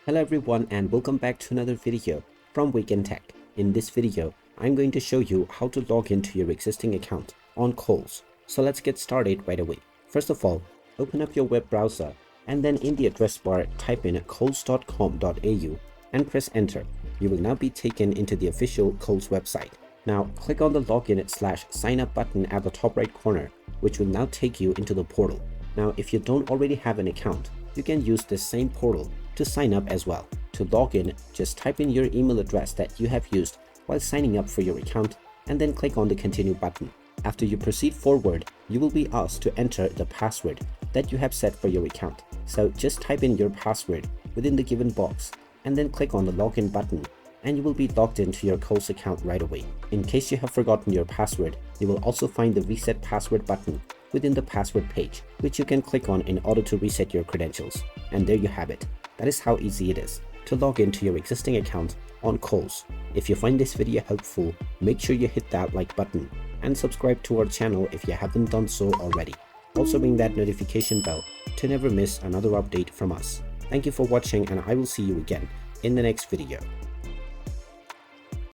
Hello everyone and welcome back to another video from Wake&Tech. In this video, I'm going to show you how to log into your existing account on Kohl's. So let's get started right away. First of all, open up your web browser and then in the address bar type in kohls.com.au and press enter. You will now be taken into the official Kohl's website. Now click on the login/sign up button at the top right corner, which will now take you into the portal. Now if you don't already have an account, you can use this same portal to sign up as well. To log in, just type in your email address that you have used while signing up for your account and then click on the continue button. After you proceed forward, you will be asked to enter the password that you have set for your account. So just type in your password within the given box and then click on the login button and you will be logged into your Kohl's account right away. In case you have forgotten your password, you will also find the reset password button within the password page, which you can click on in order to reset your credentials. And there you have it. That is how easy it is to log into your existing account on Kohl's. If you find this video helpful, make sure you hit that like button and subscribe to our channel if you haven't done so already. Also ring that notification bell to never miss another update from us. Thank you for watching and I will see you again in the next video.